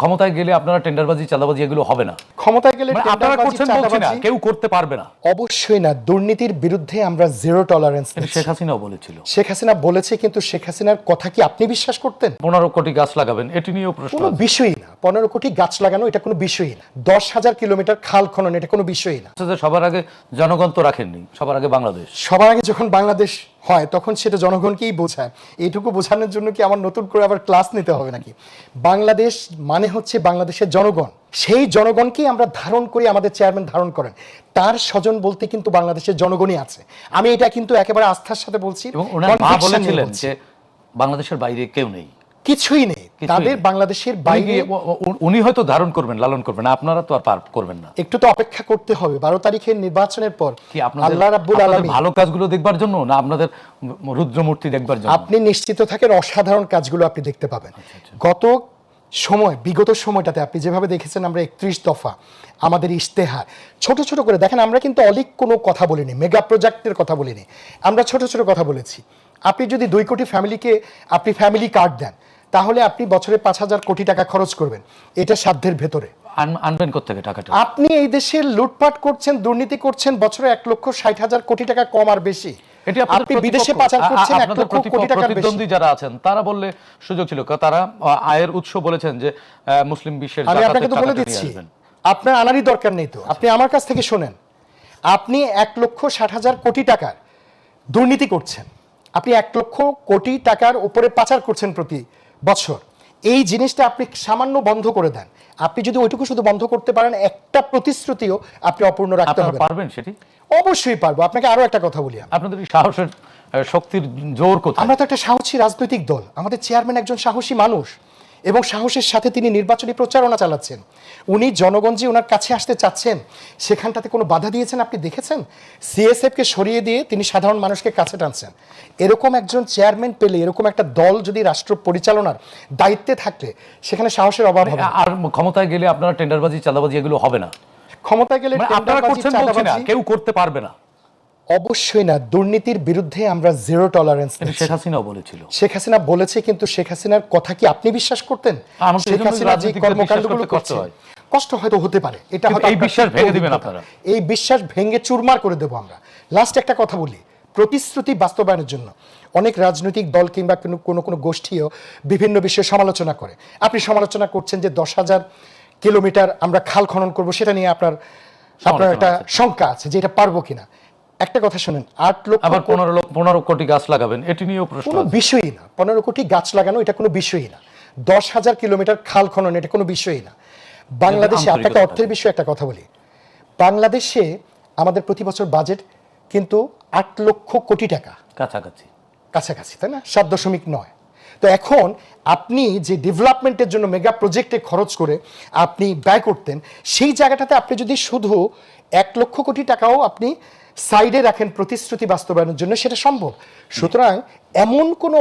ক্ষমতায় গেলে আপনারা টেন্ডারবাজি চাঁদাবাজি এগুলো হবে না। ক্ষমতায় গেলে আপনারা করছেন বলছি না, কেউ করতে পারবে না। অবশ্যই না। দুর্নীতির বিরুদ্ধে আমরা জিরো টলারেন্স। শেখ হাসিনাও বলেছিল। শেখ হাসিনা বলেছে, কিন্তু শেখ হাসিনার কথা কি আপনি বিশ্বাস করতেন? 15 কোটি গাছ লাগাবেন, এটি নিয়েও প্রশ্ন। কোনো বিষয়ই না। 15 কোটি গাছ লাগানো এটা কোনো বিষয়ই না। 10,000 কিলোমিটার খাল খনন এটা কোনো বিষয়ই না। সবার আগে জনগণ তো রাখেননি, সবার আগে বাংলাদেশ। সবার আগে যখন বাংলাদেশ হয় তখন সেটা জনগণকেই বোঝায়। এইটুকু বোঝানোর জন্য কি আমার নতুন করে আবার ক্লাস নিতে হবে নাকি? বাংলাদেশ মানে হচ্ছে বাংলাদেশের জনগণ। সেই জনগণকেই আমরা ধারণ করি, আমাদের চেয়ারম্যান ধারণ করেন। তার স্বজন বলতে কিন্তু বাংলাদেশের জনগণই আছে। আমি এটা কিন্তু একেবারে আস্থার সাথে বলছি। এবং ওনার মা বলেছিলেন যে বাংলাদেশের বাইরে কেউ নেই, কিছুই নেই তাদের বাংলাদেশের বাইরে। উনি হয়তো ধারণ করবেন, লালন করবেন, আপনারা তো আর পার করবেন না। একটু তো অপেক্ষা করতে হবে। 12 তারিখের নির্বাচনের পর কি আল্লাহ রাব্বুল আলামিন ভালো কাজগুলো দেখবার জন্য, না আপনাদের রুদ্রমূর্তি দেখবার জন্য? আপনি নিশ্চিত থাকেন অসাধারণ কাজগুলো আপনি দেখতে পাবেন। গত বিগত সময়টাতে আপনি যেভাবে দেখেছেন, আমরা 31 দফা আমাদের ইশতেহার ছোট ছোট করে দেখেন। আমরা কিন্তু অলিক কোনো কথা বলিনি, মেগা প্রজেক্টের কথা বলিনি, আমরা ছোট ছোট কথা বলেছি। আপনি যদি 2 কোটি ফ্যামিলিকে আপনি ফ্যামিলি কার্ড দেন, তাহলে আপনি বছরে 5,000 কোটি টাকা খরচ করবেন। এটা সাধ্যের ভেতরে। আনবেন কোত্থেকে টাকাটা? আপনি এই দেশে লুটপাট করছেন, দুর্নীতি করছেন, বছরে 1,60,000 কোটি টাকা কম আর বেশি। আপনি বিদেশে পাচার করছেন 1 লক্ষ কোটি টাকার বেশি। প্রতিদ্বন্দ্বী যারা আছেন তারা বললে সুযোগ ছিল, তারা আয়ের উৎস বলেছেন যে মুসলিম বিশ্বের। আমি আপনাকে তো বলে দিচ্ছি, আপনার আনারই দরকার নেই তো। আপনি আমার কাছ থেকে শোনেন। আপনি 1,60,000 কোটি টাকার দুর্নীতি করছেন, আপনি 1 লক্ষ কোটি টাকার উপরে পাচার করছেন প্রতি বছর। এই জিনিসটা আপনি সামান্য বন্ধ করে দেন। আপনি যদি ওইটুকু শুধু বন্ধ করতে পারেন, একটা প্রতিশ্রুতিও আপনি অপূর্ণ রাখতে হবে। পারবেন সেটি? অবশ্যই পারবো। আপনাকে আরো একটা কথা বলি, আপনাদের সাহসের শক্তির জোর কোথায়? আমরা তো একটা সাহসী রাজনৈতিক দল। আমাদের চেয়ারম্যান একজন সাহসী মানুষ, এবং সাহসের সাথে তিনি নির্বাচনী প্রচারণা চালাচ্ছেন। উনি জনগণ যে ওনার কাছে আসতে চাচ্ছেন, সেখানটাতে কোনো বাধা দিয়েছেন আপনি দেখেছেন? সিএসএফকে সরিয়ে দিয়ে তিনি সাধারণ মানুষকে কাছে টানছেন। এরকম একজন চেয়ারম্যান পেলে, এরকম একটা দল যদি রাষ্ট্র পরিচালনার দায়িত্বে থাকলে, সেখানে সাহসের অভাব হবে। আর ক্ষমতায় গেলে আপনারা টেন্ডারবাজি চাঁদাবাজি এগুলো হবে না। ক্ষমতায় গেলে আপনারা করছেন বলছি না, কেউ করতে পারবে না। অবশ্যই না। দুর্নীতির বিরুদ্ধে আমরা জিরো টলারেন্স। শেখ হাসিনাও বলেছিল। শেখ হাসিনা বলেছে, কিন্তু শেখ হাসিনার কথা কি আপনি বিশ্বাস করতেন? শেখ হাসিনা যে কর্মকাণ্ডগুলো করছে, কষ্ট হয়তো হতে পারে, এটা হয়তো এই বিশ্বাস ভেঙে দিবেন আপনারা। এই বিশ্বাস ভেঙে চুরমার করে দেব আমরা। লাস্ট একটা কথা বলি, প্রতিশ্রুতি বাস্তবায়নের জন্য অনেক রাজনৈতিক দল কিংবা কোনো গোষ্ঠীও বিভিন্ন বিষয়ে সমালোচনা করে। আপনি সমালোচনা করছেন যে 10,000 কিলোমিটার আমরা খাল খনন করব, সেটা নিয়ে আপনার একটা শঙ্কা আছে যে এটা পারবো কিনা। একটা কথা শুনেন, 8 লক্ষ, আবার 15 কোটি গাছ লাগাবেন, এটি নিয়েও প্রশ্ন। কোনো বিষয়ই না। 15 কোটি গাছ লাগানো এটা কোনো বিষয়ই না। 10,000 কিলোমিটার খাল খনন এটা কোনো বিষয়ই না। বাংলাদেশে, আপনাকে অর্থের বিষয়ে একটা কথা বলি, বাংলাদেশে আমাদের প্রতি বছর বাজেট কিন্তু 8 লক্ষ কোটি টাকা কাছাকাছি, তাই না? 7.9। তো এখন আপনি যে ডেভেলপমেন্টের জন্য মেগা প্রজেক্টে খরচ করে আপনি ব্যয় করতেন, সেই জায়গাটাতে আপনি যদি শুধু 1 লক্ষ কোটি টাকাও আপনি সাইডে রাখেন প্রতিশ্রুতি বাস্তবায়নের জন্য, সেটা সম্ভব। সুতরাং এমন কোনো